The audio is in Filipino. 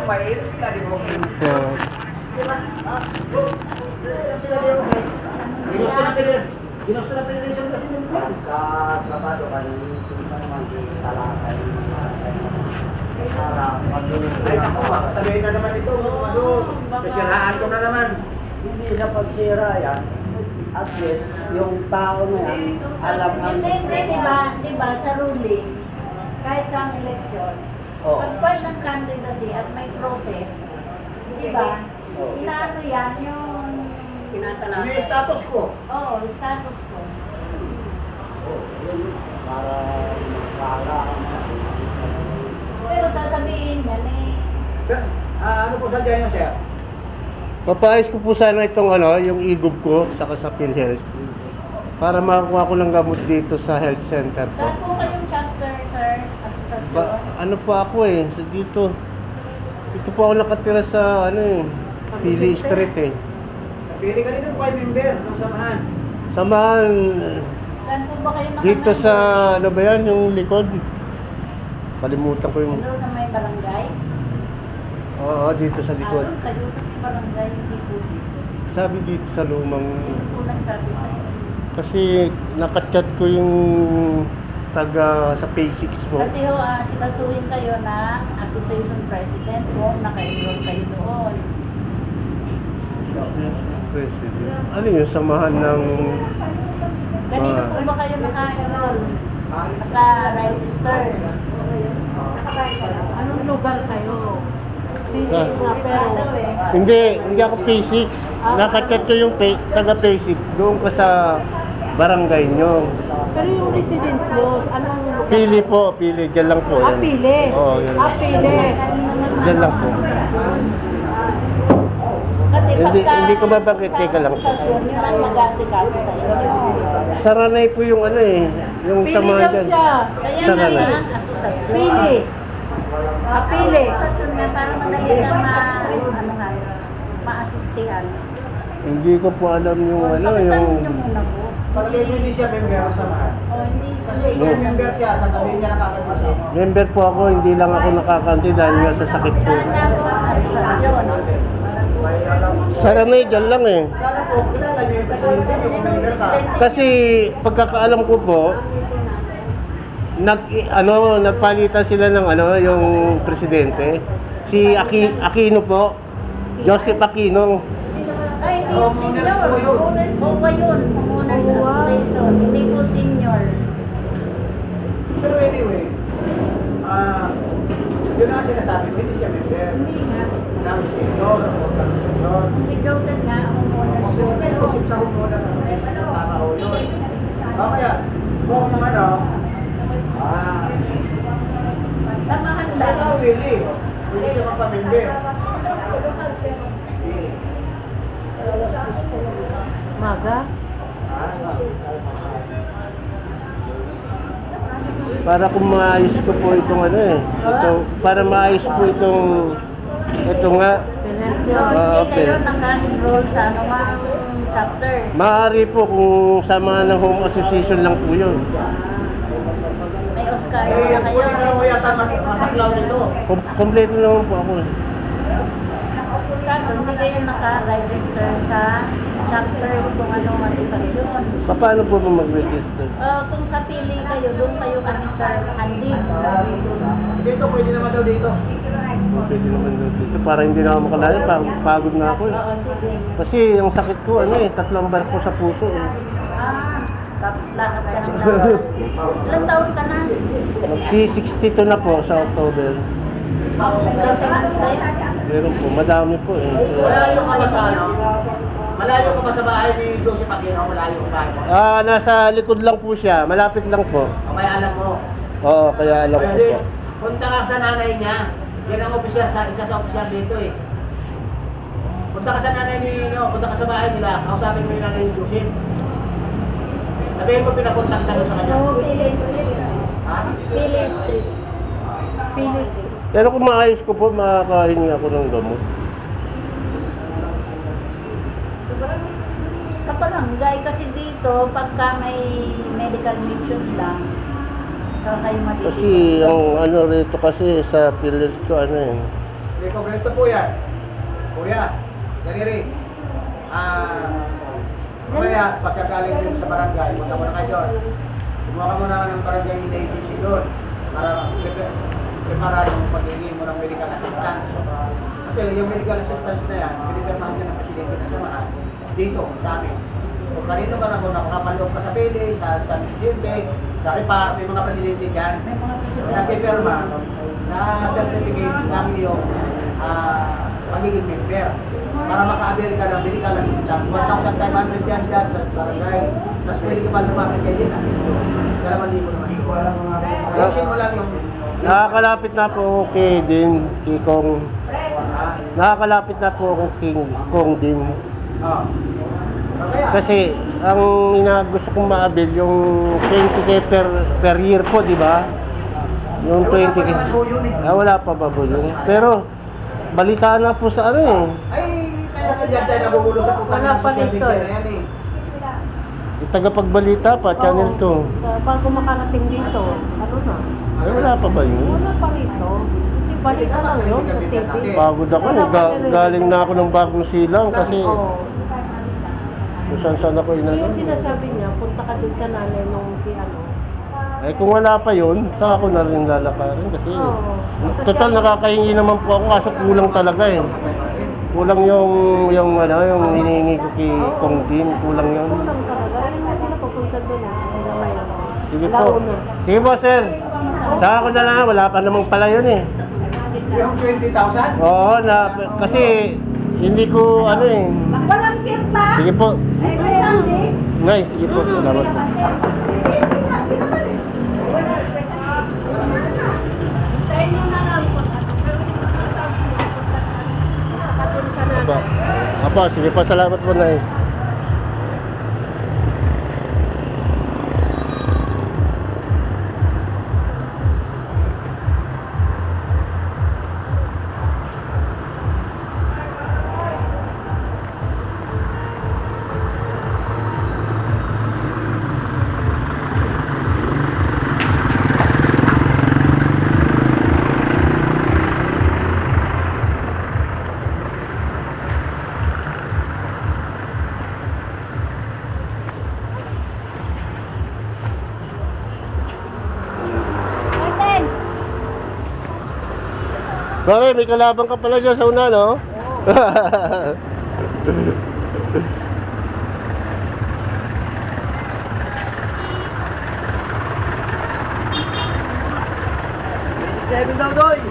mahirap sila, di ba? So, Ginusto na pinilisan kasi nung Sabado kanina pa naman talakay. Ay naku, sabihin na naman ito, kasiraan ko na naman. Hindi na pagsira yan. At least, yung tao na yan, alam ang... Siyempre, di ba, sa ruling, kahit ang eleksyon, pag file ng candidacy at may protest, di ba, inaano yan yung... Yung status ko. Oo, status ko. Para makakala Pero sasabihin yan eh, ano po sadya nyo, sir? papaayos ko po sana itong yung igub ko saka sa PhilHealth para makakuha ko ng gamot dito sa health center po. saan po kayong chapter, sir? Asosasyon? Ano po ako dito. Dito po ako nakatira sa Pili Street Pili ka rin ng 5 member ng samahan. Samahan Saan po ba kayo dito sa ba yan, yung likod. Kalimutan ko yung... Ano sa may barangay? Oo, dito sa likod. Kayo sa may barangay, hindi po dito. Sabi dito sa lumang... Sino po nagsabi sa inyo? Kasi nakachat ko yung taga sa Pay 6 po. Kasi sikasuhin kayo ng association president kung naka-enroll kayo doon. President. Ano yung samahan ng... Kanino po ba kayo naka-enroll? Naka-register? Anong lugar kayo? Sa- Pero Hindi ako Pay 6. Nakachat ko yung taga Pay 6. Doon ka sa barangay nyo. Pero yung residence nyo, anong lugar? Pili po, pili. Diyan lang po. yan. Pili? Oo, yan lang. Pili. Diyan lang po. Kasi Hindi ko babangkit, teka lang. Asosasyon, yun ang mag-asikaso sa inyo. Saranay po yung yung samahan dyan. Kaya nga Saranay. yan, asosasyon. Pili. Pili. Asosasyon na para madali na ma-assistihan. Hindi ko po alam yung Pakitanong yung... nyo muna po. Palagay nyo hindi siya member ng samahan. Hindi. Kasi kung member siya, sasabihin niya nakakabit siya. Member po ako, hindi lang ako nakakanti dahil nga sa sakit po. Saan na po ang asosasyon? Saranay, dyan lang Sana po, kilala niyo yung presidente niyo kung member ka. Kasi pagkakaalam ko po, nagpalitan sila ng yung presidente. Si Aquino po, Joseph Aquino. Ay, hindi Homeowners senior. po yun. Homeowners po ba yun? Homeowners Association. Hindi po senior. Pero anyway, yun ang sinasabi ko, hindi siya member. Hindi nga. Namin senior, senior. Si Joseph nga, homeowners yun. Kaya usip sa humuna sa mga tama ho yun. Mamaya, kung Samahan lang. ikaw, Willie, hindi siya magpamember. Maga? Para kung maayos ko po itong para maayos po ito nga. So, hindi Okay. kayo naka-enroll sa anumang chapter. Maaari po kung sama ng home association lang po yun. May Oscar Eh, na kayo. pwede ka yata masaklaw nito. Kompleto naman po ako. Kaso hindi kayo naka-register sa chapters kung anong asosasyon. Paano po ba mag-register? Kung sa pili kayo, doon kayo kami sa handing. Dito, pwede naman daw dito. Pwede naman daw dito. Para hindi na ako makalaya. Pagod na ako. Oo, sige. Kasi ang sakit ko, 3 barko sa puso. Tapos lakad ka ng lakad. Ilang taon ka na? Mag-62 na po sa October. Maintenance kayo? Meron po, madami po Malayo ka ba sa Malayo ka ba sa bahay ni Joseph Aquino? Malayo ka ba? Nasa likod lang po siya. Malapit lang po. O kaya alam mo? Oo, kaya alam ko Pwede. po. Punta ka sa nanay niya. Yan ang opisyal isa sa opisyal dito eh. Punta ka sa nanay punta ka sa bahay nila. Kausapin mo yung nanay ni Joseph. Sabihin mo pinapunta kita doon sa kanya. Oo, Pili Street. Ha? Pili Street. Pili Street. Pero kung maayos ko po, makakahingi ako ng gamot. Sa barangay kasi dito, pagka may medical mission lang, so kayo Kasi matitinig. ang rito kasi sa PhilHealth ko May kongreso po yan. Kuya, ganiri. Mamaya, pagkagaling din sa barangay, punta mo na kayo doon. Kumuha ka muna ng barangay agency doon para prepara yung pagiging mo ng medical assistance. Kasi yung medical assistance na yan, pinipirmahan niya ng presidente na samahan dito sa amin. Kung kanino ka na kung nakapaloob ka sa PILI, sa San Vicente, sa RIPAR, may mga presidente dyan, nagpipirma sa certificate ng iyong magiging member para maka-avail ka ng medical assistance. 1,500 yan dyan sa barangay. Tapos pwede ka pa lumapit kay din assist mo. 2,000 naman. Ayusin mo lang yung... Nakakalapit na po kay din, Kong. Nakakalapit na po ako Kong din. Oh. Kaya, Kasi ang gusto kong ma-avail yung 20k per year po, di ba? Yung 20k. Wala pa ba po yun? Pero balitaan na po sa ano eh. ay, kaya ka dyan tayo nagugulo sa puta ng social media na yan eh. Yung tagapagbalita pa, Channel 2. Bago makarating dito, ano na? Wala pa ba yun? Wala pa rito. Kasi balik na lang yun sa TV. Pagod ako eh. Galing na ako ng bagong silang kasi Oo. kung saan ako Yung inano. sinasabi niya, punta ka dun sa nanay nung si ano. Eh kung wala pa yun, saka ako na rin lalakarin kasi Oo. total nakakahingi naman po ako kaso kulang talaga eh. Kulang yung ano, yung hinihingi ko kay Kong Din, kulang yun. Kulang talaga. Ayun na sila pupunta dun. Hindi na may ano. Sige po. Launa. Sige po sir. Saka ako na lang, wala pa namang pala yun eh. Yung 20,000? Oo, kasi hindi ko ano eh. Walang kirpa! Sige po. Ay, meron din. Ngay, sige po. Salamat po. Hintayin nyo na lang po. Apa. Apa, sige pa, salamat po na Pare, may kalabang ka pala dyan sa una, no? Seven daw doy.